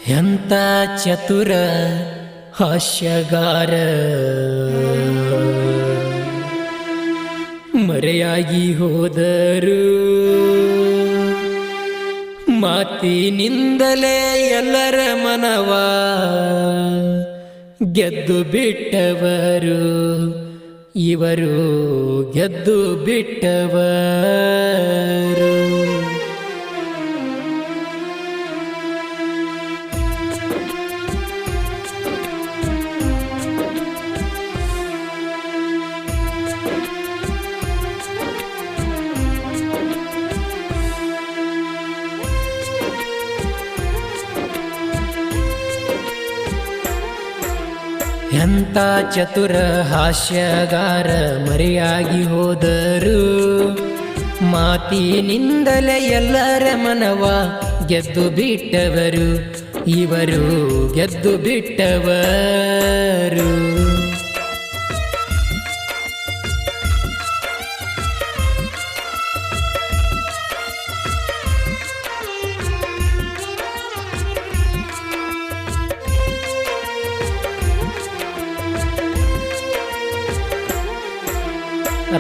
ಎಂತ ಚತುರ ಹಾಸ್ಯಗಾರ ಮರೆಯಾಗಿ ಹೋದರು ಮಾತಿನಿಂದಲೇ ಎಲ್ಲರ ಮನವ ಗೆದ್ದು ಬಿಟ್ಟವರು ಇವರು ಗೆದ್ದು ಬಿಟ್ಟವರು. ಎಂತ ಚತುರ ಹಾಸ್ಯಗಾರ ಮರೆಯಾಗಿ ಹೋದರು ಮಾತಿನಿಂದಲೇ ಎಲ್ಲರ ಮನವ ಗೆದ್ದು ಬಿಟ್ಟವರು ಇವರು ಗೆದ್ದು ಬಿಟ್ಟವರು.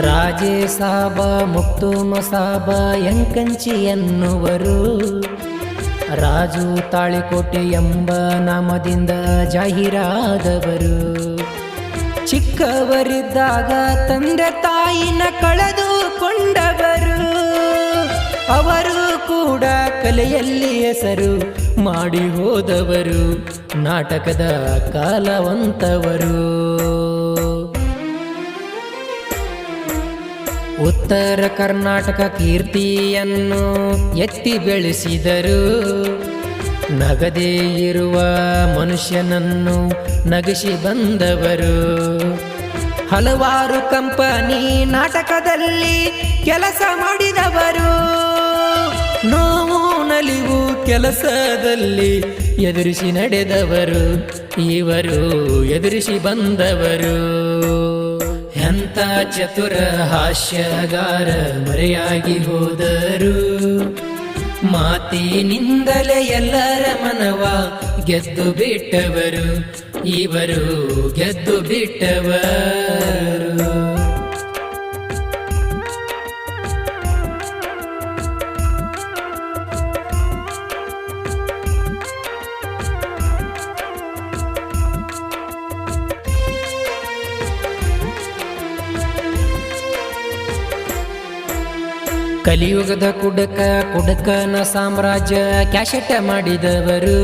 ರಾಜೇ ಸಾಬ ಮುಕ್ತು ಮಸಾಬ ಎಂಕಂಚಿ ಎನ್ನುವರು ರಾಜು ತಾಳಿಕೋಟೆ ಎಂಬ ನಾಮದಿಂದ ಜಾಹೀರಾದವರು. ಚಿಕ್ಕವರಿದ್ದಾಗ ತಂದೆ ತಾಯಿನ ಕಳೆದುಕೊಂಡವರು ಅವರು ಕೂಡ ಕಲೆಯಲ್ಲಿ ಹೆಸರು ಮಾಡಿ ಹೋದವರು ನಾಟಕದ ಕಾಲವಂತವರು. ಉತ್ತರ ಕರ್ನಾಟಕ ಕೀರ್ತಿಯನ್ನು ಎತ್ತಿ ಬೆಳೆಸಿದರು ನಗದೇ ಇರುವ ಮನುಷ್ಯನನ್ನು ನಗಿಸಿ ಬಂದವರು. ಹಲವಾರು ಕಂಪನಿ ನಾಟಕದಲ್ಲಿ ಕೆಲಸ ಮಾಡಿದವರು ನೋವು ನಲಿವು ಕೆಲಸದಲ್ಲಿ ಎದುರಿಸಿ ನಡೆದವರು ಇವರು ಎದುರಿಸಿ ಬಂದವರು. ಎಂತ ಚತುರ ಹಾಸ್ಯಗಾರ ಮರೆಯಾಗಿ ಹೋದರು ಮಾತಿನಿಂದಲೇ ಎಲ್ಲರ ಮನವ ಗೆದ್ದು ಬಿಟ್ಟವರು ಇವರು ಗೆದ್ದು ಬಿಟ್ಟವರು. ಕಲಿಯುಗದ ಕುಡಕನ ಸಾಮ್ರಾಜ್ಯ ಕ್ಯಾಶೆಟ ಮಾಡಿದವರು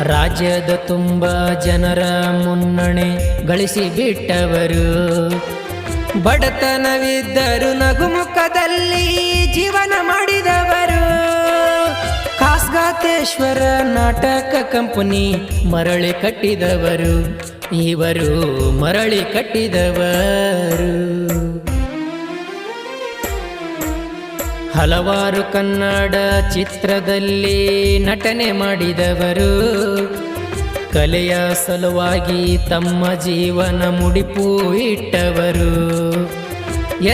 ರಾಜ್ಯದ ತುಂಬ ಜನರ ಮುನ್ನಣೆ ಗಳಿಸಿ ಬಿಟ್ಟವರು. ಬಡತನವಿದ್ದರು ನಗುಮುಖದಲ್ಲಿ ಜೀವನ ಮಾಡಿದವರು. ಕಾಸ್ಗಾತೇಶ್ವರ ನಾಟಕ ಕಂಪನಿ ಮರಳಿ ಕಟ್ಟಿದವರು ಇವರು ಮರಳಿ ಕಟ್ಟಿದವರು. ಹಲವಾರು ಕನ್ನಡ ಚಿತ್ರದಲ್ಲಿ ನಟನೆ ಮಾಡಿದವರು ಕಲೆಯ ಸಲುವಾಗಿ ತಮ್ಮ ಜೀವನ ಮುಡಿಪು ಇಟ್ಟವರು.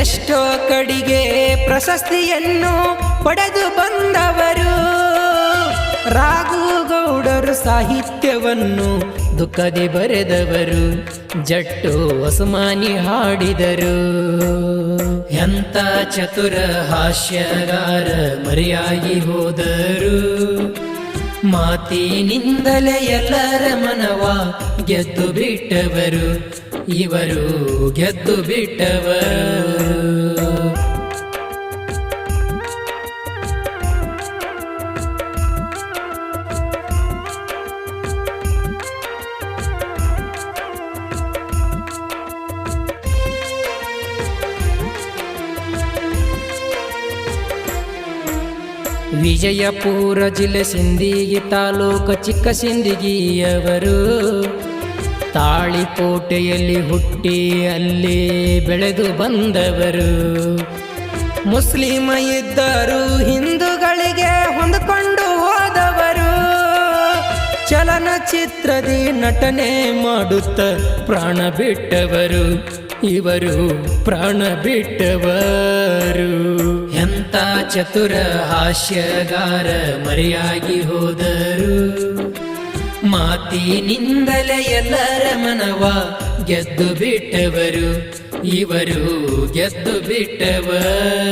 ಎಷ್ಟೋ ಕಡೆಗೆ ಪ್ರಶಸ್ತಿಯನ್ನು ಪಡೆದು ಬಂದವರು. ರಾಘುಗೌಡರು ಸಾಹಿತ್ಯವನ್ನು ದುಃಖದಿ ಬರೆದವರು ಜಟ್ಟು ಹೊಸಮಾನಿ ಹಾಡಿದರು. ಎಂತ ಚತುರ ಹಾಸ್ಯಗಾರ ಮರೆಯಾಗಿ ಹೋದರು ಮಾತಿನಿಂದಲೇ ಎಲ್ಲರ ಮನವ ಗೆದ್ದು ಬಿಟ್ಟವರು ಇವರು ಗೆದ್ದು ಬಿಟ್ಟವರು. ವಿಜಯಪುರ ಜಿಲ್ಲೆ ಸಿಂದಗಿ ತಾಲೂಕು ಚಿಕ್ಕ ಸಿಂದಗಿಯವರು ತಾಳಿಕೋಟೆಯಲ್ಲಿ ಹುಟ್ಟಿ ಅಲ್ಲಿ ಬೆಳೆದು ಬಂದವರು. ಮುಸ್ಲಿಮ ಇದ್ದರು ಹಿಂದೂಗಳಿಗೆ ಹೊಂದಿಕೊಂಡು ಹೋದವರು. ಚಲನಚಿತ್ರದಿ ನಟನೆ ಮಾಡುತ್ತ ಪ್ರಾಣ ಬಿಟ್ಟವರು ಇವರು ಪ್ರಾಣ ಬಿಟ್ಟವರು. ಎಂತ ಚತುರ ಹಾಸ್ಯಗಾರ ಮರೆಯಾಗಿ ಹೋದರು. ಮಾತಿನಿಂದಲೇ ಎಲ್ಲರ ಮನವ ಗೆದ್ದು ಬಿಟ್ಟವರು ಇವರು ಗೆದ್ದು ಬಿಟ್ಟವರು.